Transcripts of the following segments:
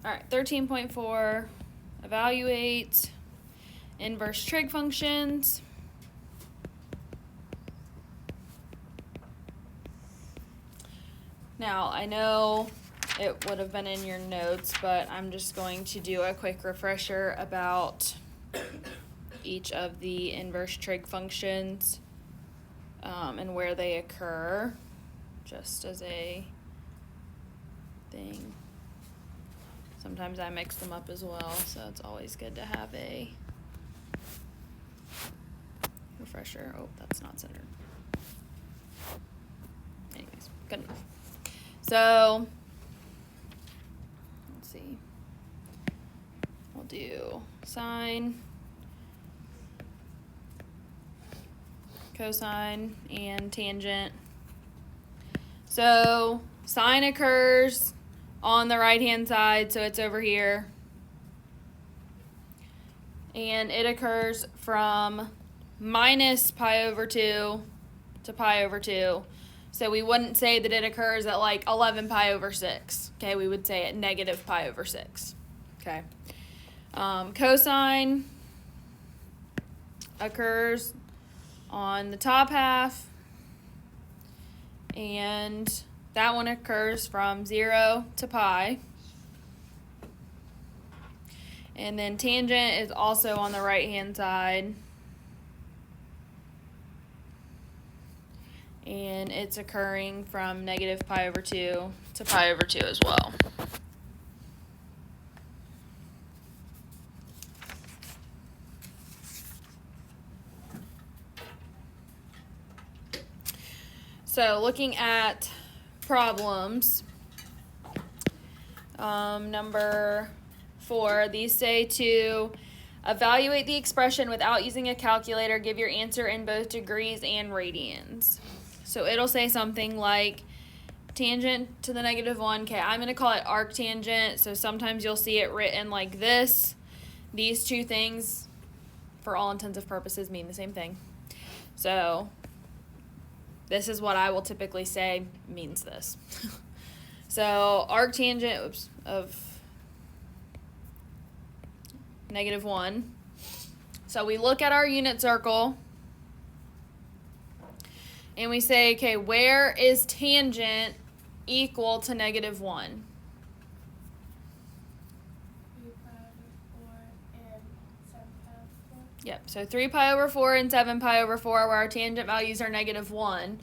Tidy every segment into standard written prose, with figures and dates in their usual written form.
All right, 13.4, evaluate inverse trig functions. Now, I know it would have been in your notes, but I'm just going to do a quick refresher about each of the inverse trig functions and where they occur, just as a thing. Sometimes I mix them up as well, so it's always good to have a refresher. Oh, that's not centered. Anyways, good enough. So, let's see. We'll do sine, cosine, and tangent. So, sine occurs on the right-hand side, so it's over here. And it occurs from minus pi over 2 to pi over 2. So we wouldn't say that it occurs at like 11 pi over 6. Okay, we would say at negative pi over 6. Okay. Cosine occurs on the top half, and that one occurs from 0 to pi. And then tangent is also on the right-hand side. And it's occurring from negative pi over 2 to pi over 2 as well. So looking at problems, number 4, these say to evaluate the expression without using a calculator. Give your answer in both degrees and radians. So it'll say something like tangent to the negative 1. Okay, I'm going to call it arctangent. So sometimes you'll see it written like this. These two things, for all intents and purposes, mean the same thing. So this is what I will typically say means this. So arctangent of negative 1. So we look at our unit circle and we say, okay, where is tangent equal to negative 1? 3 pi over 4 and 7 pi over 4. Yep, so 3 pi over 4 and 7 pi over 4, where our tangent values are negative 1.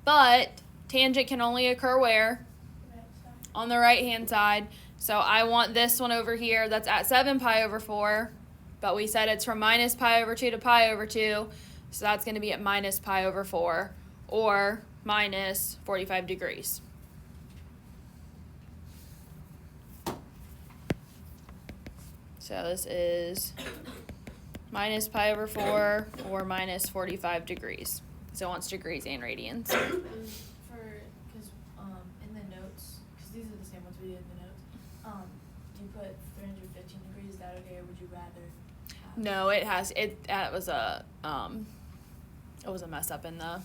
But tangent can only occur where? Right side. On the right-hand side. So I want this one over here that's at 7 pi over 4, but we said it's from minus pi over 2 to pi over 2, so that's going to be at minus pi over 4, or minus 45 degrees. So this is minus pi over 4 or minus 45 degrees. So it wants degrees and radians. Because in the notes, because these are the same ones we did in the notes, you put 315 degrees. Is that okay, or would you rather have? No, it has it. That was a it was a mess up in the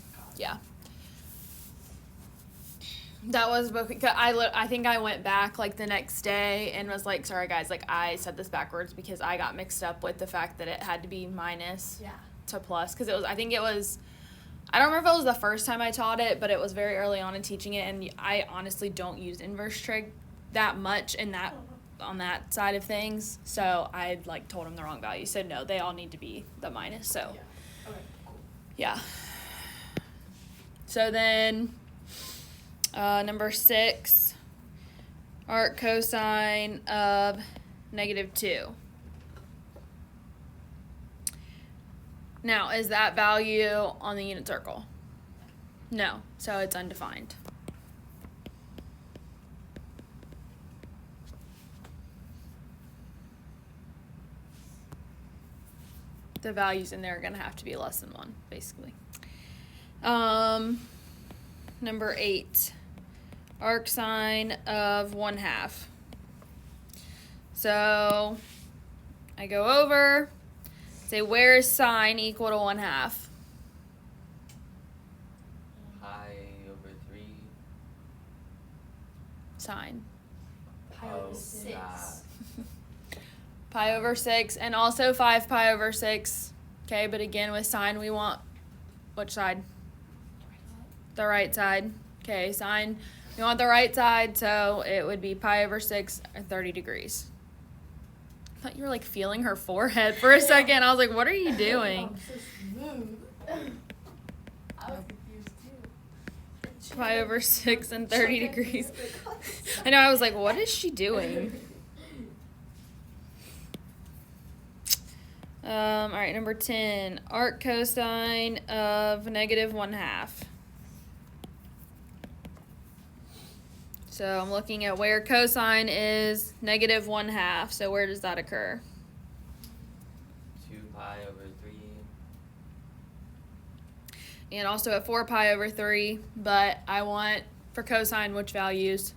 That was because I think I went back like the next day and was like, sorry guys, like I said this backwards because I got mixed up with the fact that it had to be minus to plus, because I don't remember if it was the first time I taught it, but it was very early on in teaching it, and I honestly don't use inverse trig that much on that side of things, so I like told them the wrong value. So no, they all need to be the minus. So Okay, cool. yeah. So then number 6, arc cosine of negative 2. Now, is that value on the unit circle? No, so it's undefined. The values in there are going to have to be less than 1, basically. Number 8, arc sine of 1/2. So I go over, say where is sine equal to 1/2? Pi over 3. Sine. Pi over over 6. Pi over 6, and also 5 pi over 6. Okay, but again, with sine, we want which side? The right side. Okay, sine, we want the right side, so it would be pi over 6 or 30 degrees. I thought you were like feeling her forehead for a second. I was like, what are you doing? I'm so smooth. I was confused too. Pi over 6 and 30 degrees. I know, I was like, what is she doing? All right, number 10, arc cosine of negative 1/2. So I'm looking at where cosine is negative 1/2. So where does that occur? 2 pi over 3. And also at 4 pi over 3, but I want for cosine which values?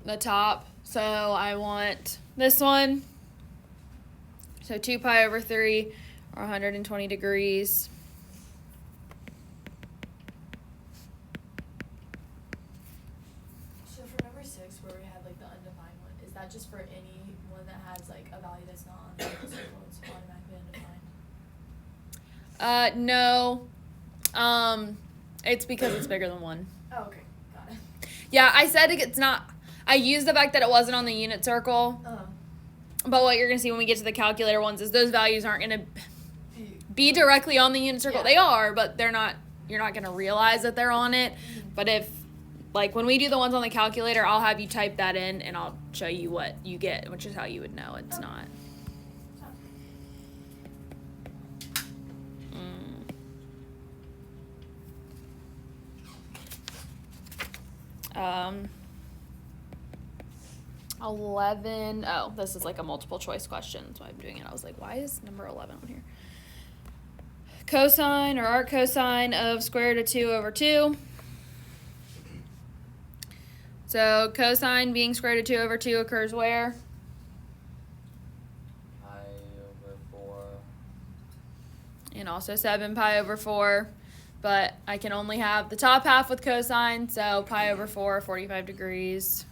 The top. So I want this one. So 2 pi over 3 or 120 degrees. So for number 6, where we had like the undefined one, is that just for any one that has like a value that's not on the circle, it's automatically undefined? No. It's because it's bigger than 1. Oh, okay, got it. Yeah, I said it's not. I used the fact that it wasn't on the unit circle. But what you're going to see when we get to the calculator ones is those values aren't going to be directly on the unit circle. Yeah. They are, but they're not. You're not going to realize that they're on it. But if, like, when we do the ones on the calculator, I'll have you type that in, and I'll show you what you get, which is how you would know it's not. Um, 11. Oh, this is like a multiple choice question. That's why I'm doing it. I was like, why is number 11 on here? Cosine or arc cosine of square root of 2 over 2. So cosine being square root of 2 over 2 occurs where? Pi over 4. And also 7 pi over 4. But I can only have the top half with cosine, so pi over 4, 45 degrees.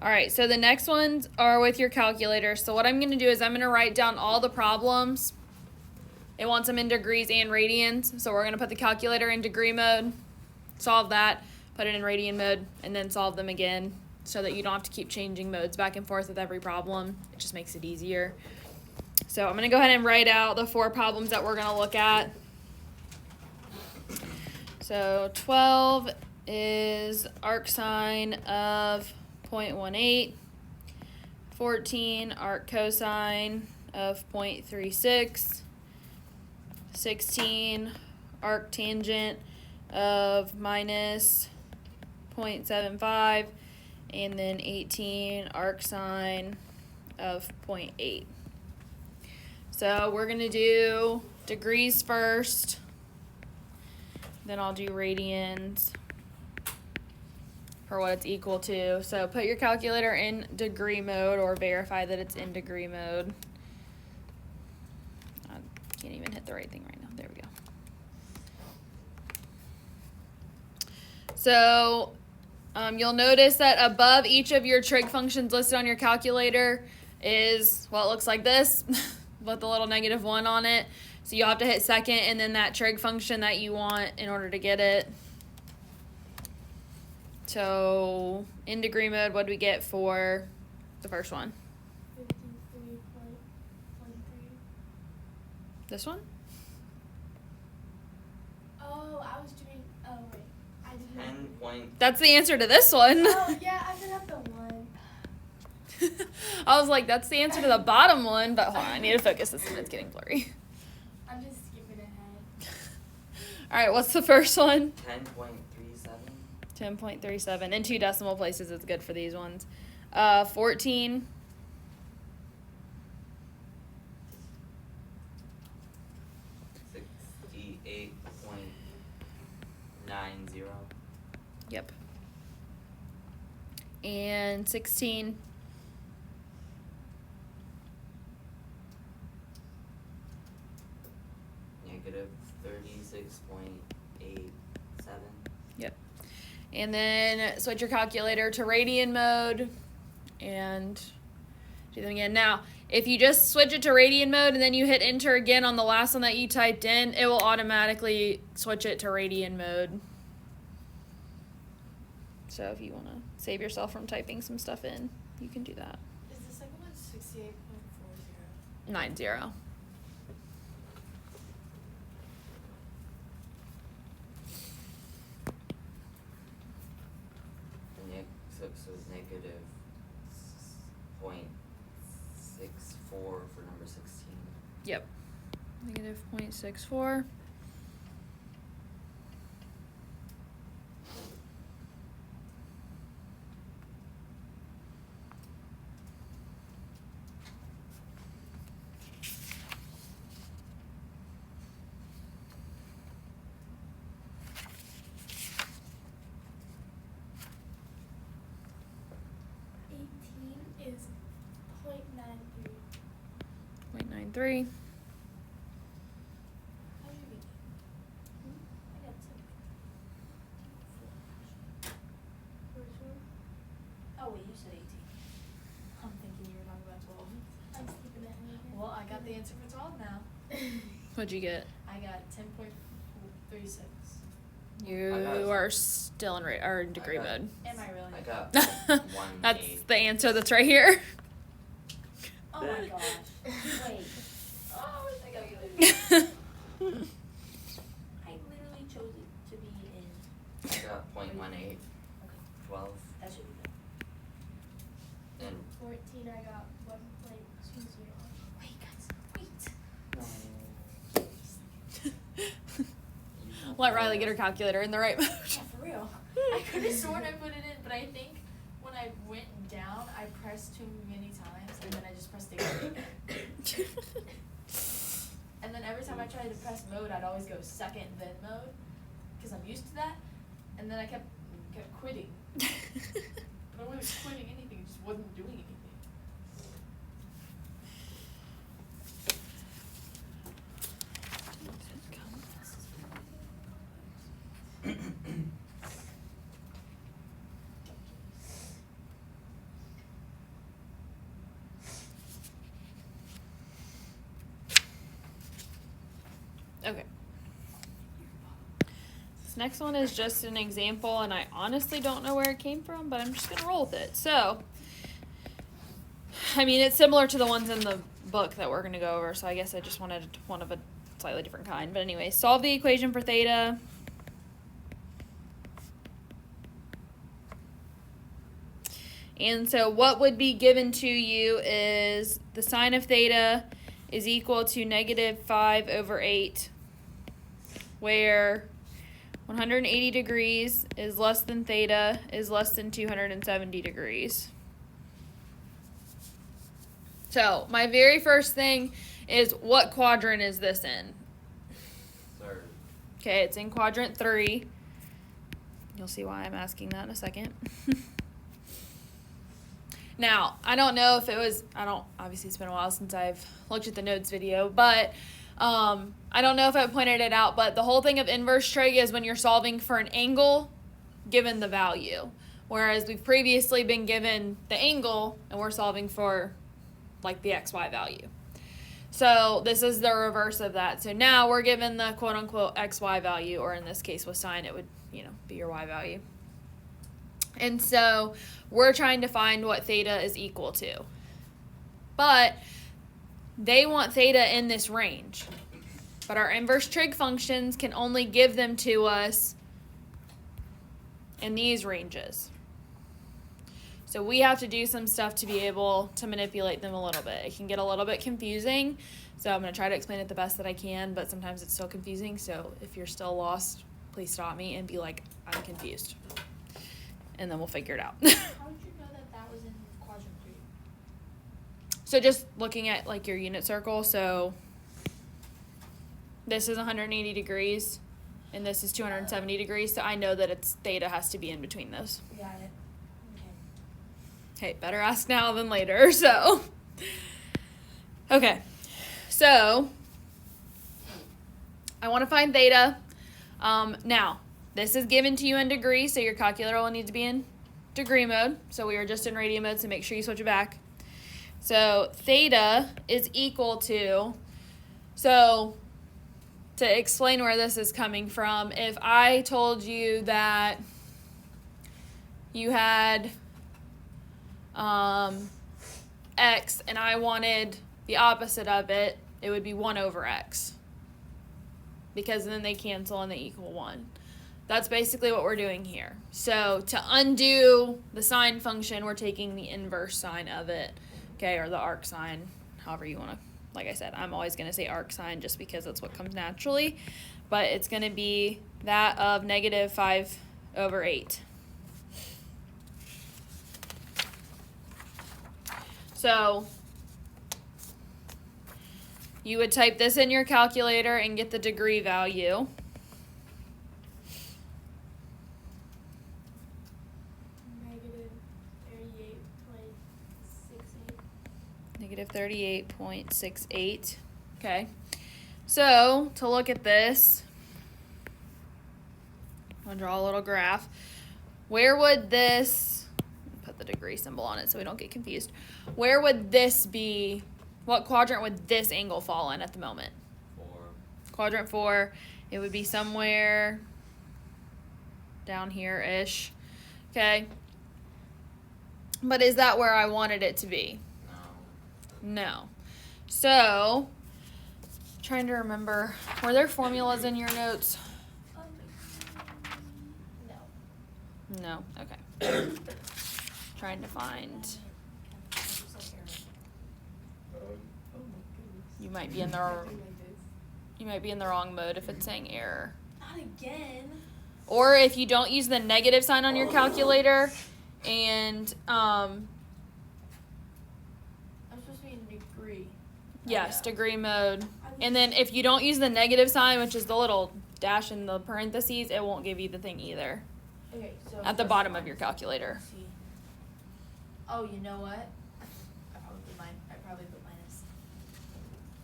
All right, so the next ones are with your calculator. So what I'm going to do is I'm going to write down all the problems. It wants them in degrees and radians. So we're going to put the calculator in degree mode, solve that, put it in radian mode, and then solve them again so that you don't have to keep changing modes back and forth with every problem. It just makes it easier. So I'm going to go ahead and write out the 4 problems that we're going to look at. So 12 is arc sine of 0.18, 14 arc cosine of 0.36, 16 arc tangent of minus 0.75, and then 18 arc sine of 0.8. So we're going to do degrees first, then I'll do radians for what it's equal to. So put your calculator in degree mode or verify that it's in degree mode. I can't even hit the right thing right now. There we go. So you'll notice that above each of your trig functions listed on your calculator is what looks like this with a little -1 on it. So you'll have to hit second and then that trig function that you want in order to get it. So in degree mode, what do we get for the first one? 53.13. This one? Oh, I was doing. Oh wait, I didn't. 10 point. That's the answer to this one. Oh yeah, I forgot the one. I was like, that's the answer to the bottom one, but hold on, I need to focus this and it's getting blurry. I'm just skipping ahead. All right, what's the first one? 10.37. 10.37. In 2 decimal places is good for these ones. 14. 68.90. Yep. And 16. 68.85. negative 36.87. Yep. And then switch your calculator to radian mode and do them again. Now, if you just switch it to radian mode and then you hit enter again on the last one that you typed in, it will automatically switch it to radian mode. So if you want to save yourself from typing some stuff in, you can do that. Is the second one 68.40? 90. So it's negative 0.64 for number 16. Yep. Negative 0.64. Is 0.93. 0.93. How did you get that? I got 10. Which one? Oh wait, you said 18. I'm thinking you were talking about 12. I'm skipping that one. Well, I got the answer for 12 now. What'd you get? I got 10.36. You I got- are still in or in degree I got- mode. Am I really? I got That's 1.8. the answer that's right here. Oh my gosh. Wait. Oh, I got it. I literally chose it to be in. I got 0.18. Okay, 12. that should be good. And 14, I got 1.20. Wait, guys, wait. Let Riley get her calculator in the right mode. Yeah, for real. I could have sworn I put it in, but I think when I went down, I pressed too many times, and then I just pressed it again. And then every time I tried to press mode, I'd always go second, then mode, because I'm used to that. And then I kept quitting. But I wasn't quitting anything; it just wasn't doing anything. Okay. This next one is just an example, and I honestly don't know where it came from, but I'm just going to roll with it. So, I mean, it's similar to the ones in the book that we're going to go over, so I guess I just wanted one of a slightly different kind. But anyway, solve the equation for theta. And so what would be given to you is the sine of theta is equal to negative 5 over 8, where 180 degrees is less than theta is less than 270 degrees. So my very first thing is, what quadrant is this in? third. Okay, it's in quadrant 3. You'll see why I'm asking that in a second. Now, I don't know if it was, obviously it's been a while since I've looked at the notes video, but I don't know if I pointed it out, but the whole thing of inverse trig is when you're solving for an angle given the value. Whereas we've previously been given the angle and we're solving for like the XY value. So this is the reverse of that. So now we're given the quote unquote XY value, or in this case with sine, it would, be your Y value. And so we're trying to find what theta is equal to. But they want theta in this range. But our inverse trig functions can only give them to us in these ranges. So we have to do some stuff to be able to manipulate them a little bit. It can get a little bit confusing. So I'm going to try to explain it the best that I can, but sometimes it's still confusing. So if you're still lost, please stop me and be like, I'm confused. And then we'll figure it out. How did you know that was in quadrant 3? So just looking at like your unit circle, so this is 180 degrees and this is 270 degrees, so I know that it's theta has to be in between those. Got it. Okay. Hey, better ask now than later, so. Okay, so I want to find theta. Now, this is given to you in degrees, so your calculator will need to be in degree mode. So we were just in radian mode, so make sure you switch it back. So theta is equal to, so to explain where this is coming from, if I told you that you had x and I wanted the opposite of it, it would be 1 over x. Because then they cancel and they equal 1. That's basically what we're doing here. So to undo the sine function, we're taking the inverse sine of it, okay, or the arc sine, however you want to, like I said, I'm always going to say arc sine just because that's what comes naturally, but it's going to be that of negative 5 over 8. So you would type this in your calculator and get the degree value. Negative 38.68. Negative 38.68. Okay. So to look at this, I'll draw a little graph. Where would this, put the degree symbol on it so we don't get confused. Where would this be? What quadrant would this angle fall in at the moment? 4. Quadrant 4. It would be somewhere down here-ish. Okay. But is that where I wanted it to be? No. So, trying to remember, were there formulas in your notes? No. No. Okay. Trying to find. You might be in the wrong mode if it's saying error. Not again. Or if you don't use the negative sign on your calculator and I'm supposed to be in degree. yes, degree mode. And then if you don't use the negative sign, which is the little dash in the parentheses, it won't give you the thing either. Okay, so At the first bottom one. of your calculator. Let's see. Oh, you know what? I probably put minus.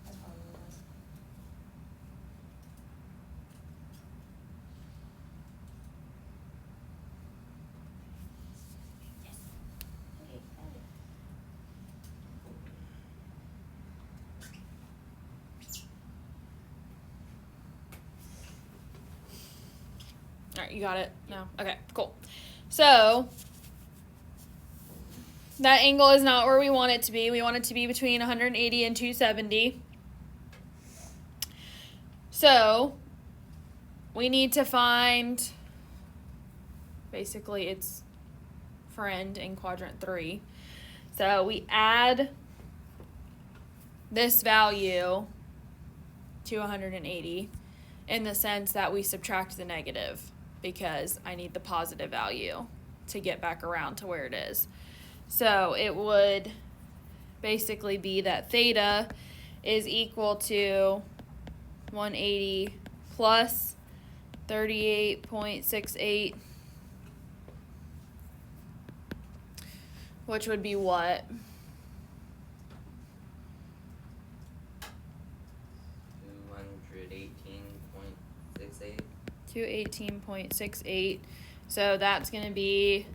That's probably what it was. Yes. Okay, got it. All right, you got it? No? Okay, cool. So, that angle is not where we want it to be. We want it to be between 180 and 270. So, we need to find, basically, its friend in quadrant 3. So, we add this value to 180 in the sense that we subtract the negative because I need the positive value to get back around to where it is. So it would basically be that theta is equal to 180 plus 38.68, which would be what? 218.68. 218.68. So that's going to be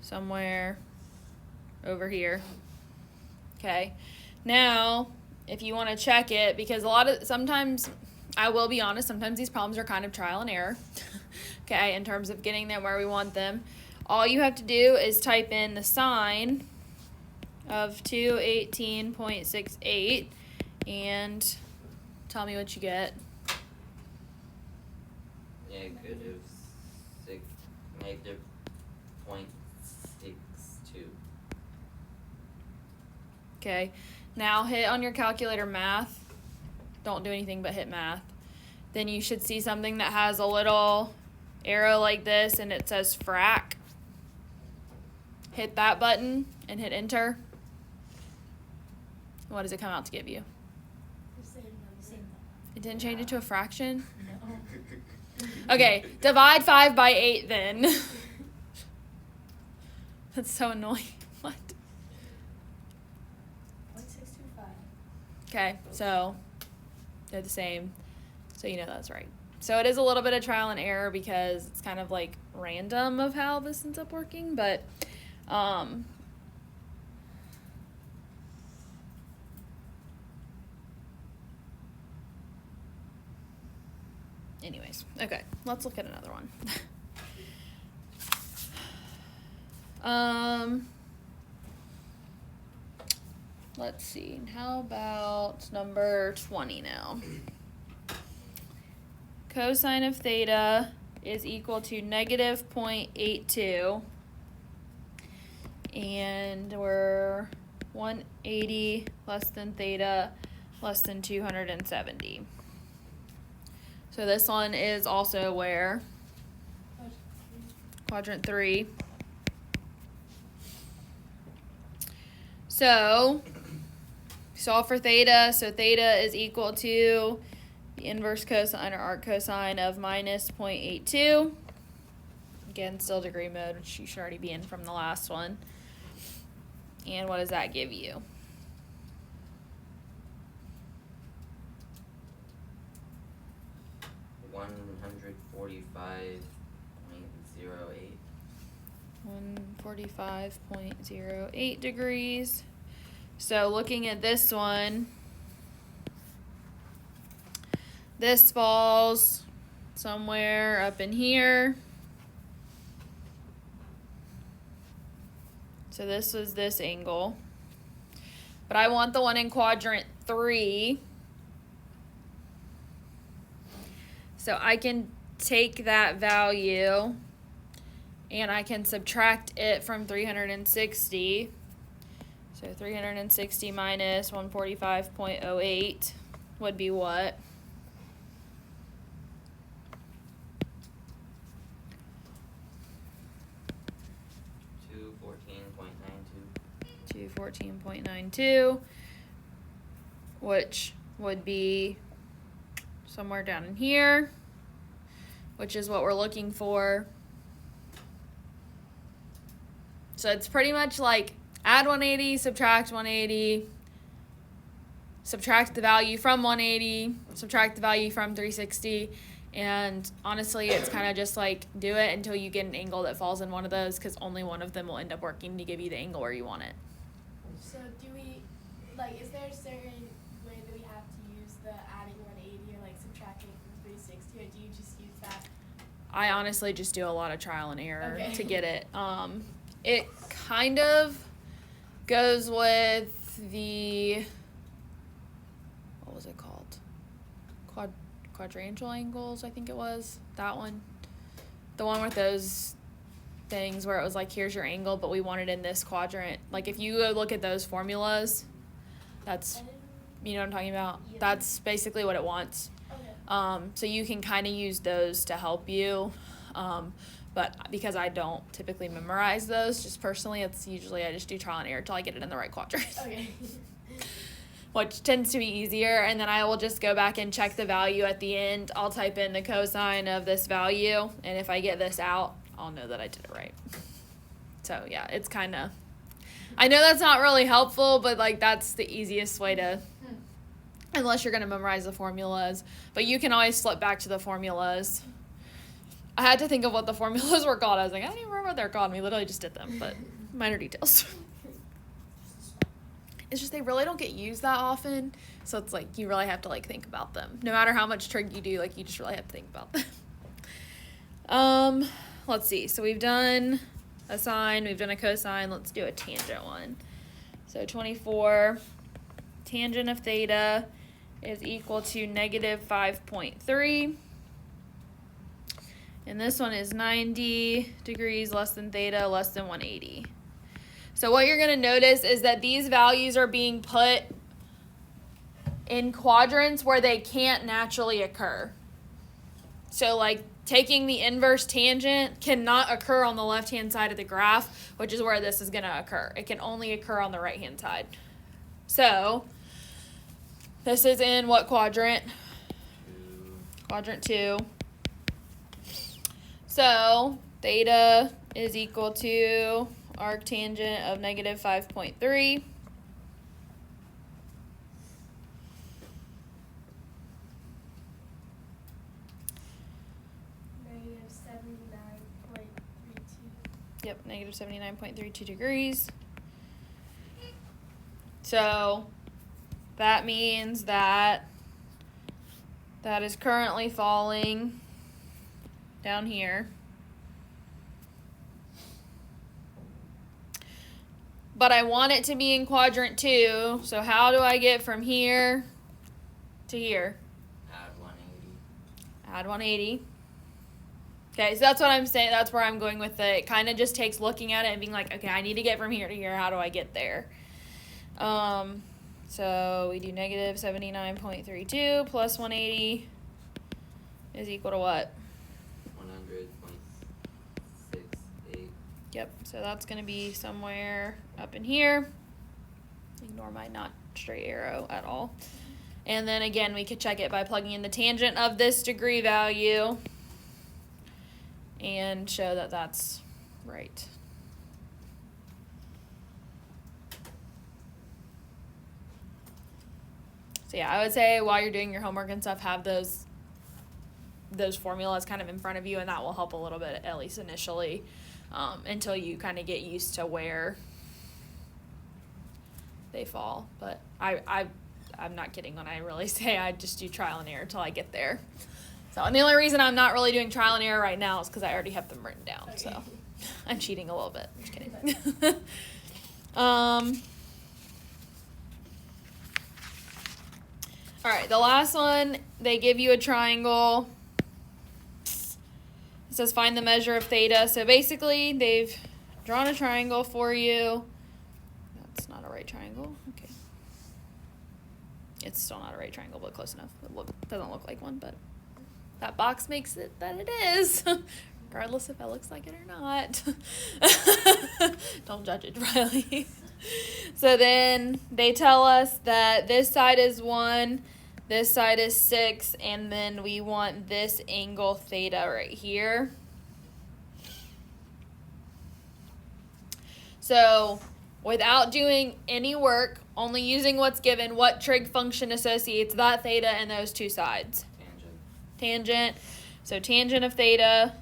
somewhere over here. Okay. Now, if you want to check it, because sometimes, I will be honest, sometimes these problems are kind of trial and error. Okay, in terms of getting them where we want them. All you have to do is type in the sign of 218.68 and tell me what you get. Negative 0.62. Okay, now hit on your calculator math. Don't do anything but hit math. Then you should see something that has a little arrow like this and it says frac. Hit that button and hit enter. What does it come out to give you? The same number. It didn't change it to a fraction? No. Okay, divide 5 by 8 then. That's so annoying. What? 0.625. Okay, so they're the same. So you know that's right. So it is a little bit of trial and error because it's kind of like random of how this ends up working, but anyways, okay, let's look at another one. Let's see. How about number 20 now? Cosine of theta is equal to negative 0.82. And we're 180 less than theta less than 270. So this one is also where? Quadrant 3. So, solve for theta. So theta is equal to the inverse cosine or arc cosine of minus 0.82. Again, still degree mode, which you should already be in from the last one. And what does that give you? $145.08. 145.08 degrees. So looking at this one, this falls somewhere up in here. So this was this angle. But I want the one in quadrant 3. So I can take that value and I can subtract it from 360. So 360 minus 145.08 would be what? $214.92, which would be somewhere down in here, which is what we're looking for. So it's pretty much like add 180, subtract 180, subtract the value from 180, subtract the value from 360, and honestly it's kind of just like do it until you get an angle that falls in one of those, because only one of them will end up working to give you the angle where you want it. So do we, like, is there a certain way that we have to use the adding 180 or like subtracting from 360, or do you just use that? I honestly just do a lot of trial and error Okay. to get it. It kind of goes with the, what was it called? Quadrantial angles, I think it was. That one. The one with those things where it was like, here's your angle, but we want it in this quadrant. Like if you go look at those formulas, that's, you know what I'm talking about? Yeah. That's basically what it wants. Okay. So you can kind of use those to help you. But because I don't typically memorize those, just personally, it's usually I just do trial and error till I get it in the right quadrant. Okay. Which tends to be easier, and then I will just go back and check the value at the end. I'll type in the cosine of this value, and if I get this out, I'll know that I did it right. So yeah, it's kind of, I know that's not really helpful, but like that's the easiest way to, unless you're going to memorize the formulas. But you can always flip back to the formulas. I had to think of what the formulas were called. I was like, I don't even remember what they're called. We literally just did them, but minor details. It's just they really don't get used that often, so it's like you really have to like think about them. No matter how much trig you do, like you just really have to think about them. Let's see. So we've done a sine, we've done a cosine. Let's do a tangent one. So 24 tangent of theta is equal to negative 5.3. And this one is 90 degrees less than theta less than 180. So what you're going to notice is that these values are being put in quadrants where they can't naturally occur. So like taking the inverse tangent cannot occur on the left-hand side of the graph, which is where this is going to occur. It can only occur on the right-hand side. So this is in what quadrant? Quadrant 2. So theta is equal to arctangent of negative 5.3. Yep, negative 79.32 degrees. So that means that is currently falling down here. But I want it to be in quadrant 2, so how do I get from here to here? Add 180. Add 180. Okay, so that's what I'm saying. That's where I'm going with it. It kind of just takes looking at it and being like, okay, I need to get from here to here. How do I get there? So we do negative 79.32 plus 180 is equal to what? 100.68. Yep, so that's going to be somewhere up in here. Ignore my not straight arrow at all. And then again, we could check it by plugging in the tangent of this degree value and show that that's right. So yeah, I would say while you're doing your homework and stuff, have those formulas kind of in front of you, and that will help a little bit, at least initially, until you kind of get used to where they fall. But I'm not kidding when I really say I just do trial and error till I get there. So, and the only reason I'm not really doing trial and error right now is because I already have them written down. Okay. So I'm cheating a little bit. I'm just kidding. All right, the last one, they give you a triangle. It says find the measure of theta. So basically, they've drawn a triangle for you. That's not a right triangle. Okay. It's still not a right triangle, but close enough. It doesn't look like one, but that box makes it that it is, regardless if it looks like it or not. Don't judge it, Riley. So then they tell us that this side is 1, this side is 6, and then we want this angle theta right here. So without doing any work, only using what's given, what trig function associates that theta and those two sides? Tangent. So tangent of theta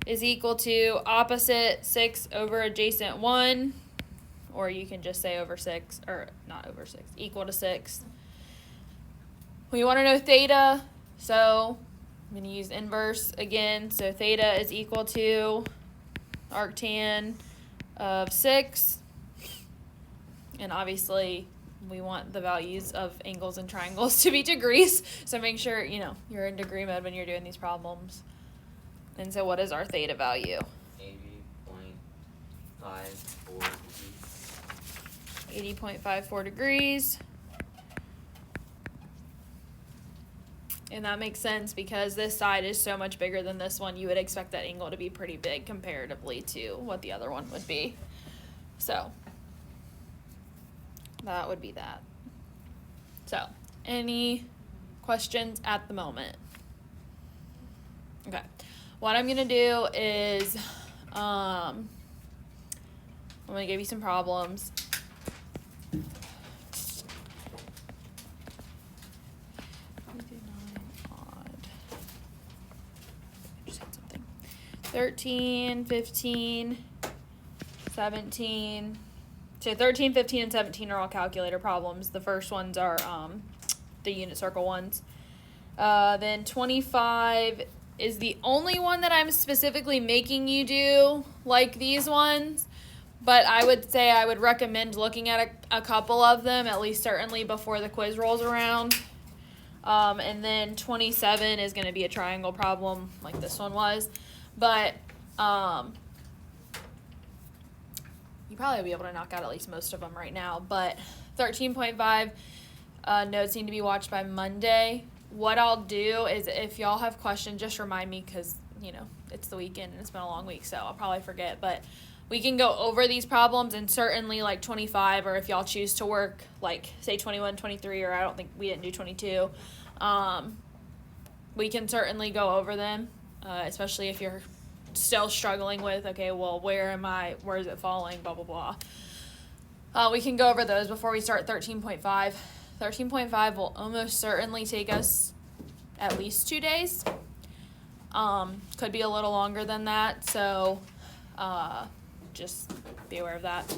is equal to opposite 6 over adjacent 1. Or you can just say over 6, or not over 6, equal to 6. We want to know theta, so I'm going to use inverse again. So theta is equal to arctan of 6. And obviously, we want the values of angles and triangles to be degrees. So make sure, you're in degree mode when you're doing these problems. And so what is our theta value? 80.54 degrees. And that makes sense because this side is so much bigger than this one. You would expect that angle to be pretty big comparatively to what the other one would be. So that would be that. So any questions at the moment? Okay. What I'm going to do is I'm going to give you some problems. Just had something. 13, 15, 17. So 13, 15, and 17 are all calculator problems. The first ones are the unit circle ones. Then 25 is the only one that I'm specifically making you do like these ones. But I would say I would recommend looking at a couple of them, at least certainly before the quiz rolls around. And then 27 is going to be a triangle problem like this one was. But you probably will be able to knock out at least most of them right now. But 13.5 notes need to be watched by Monday. What I'll do is if y'all have questions, just remind me because, it's the weekend and it's been a long week, so I'll probably forget. But we can go over these problems, and certainly like 25, or if y'all choose to work like say 21, 23, or I don't think we didn't do 22, we can certainly go over them, especially if you're still struggling with, okay, well, where is it falling, blah, blah, blah. We can go over those before we start 13.5. 13.5 will almost certainly take us at least 2 days. Could be a little longer than that, so just be aware of that.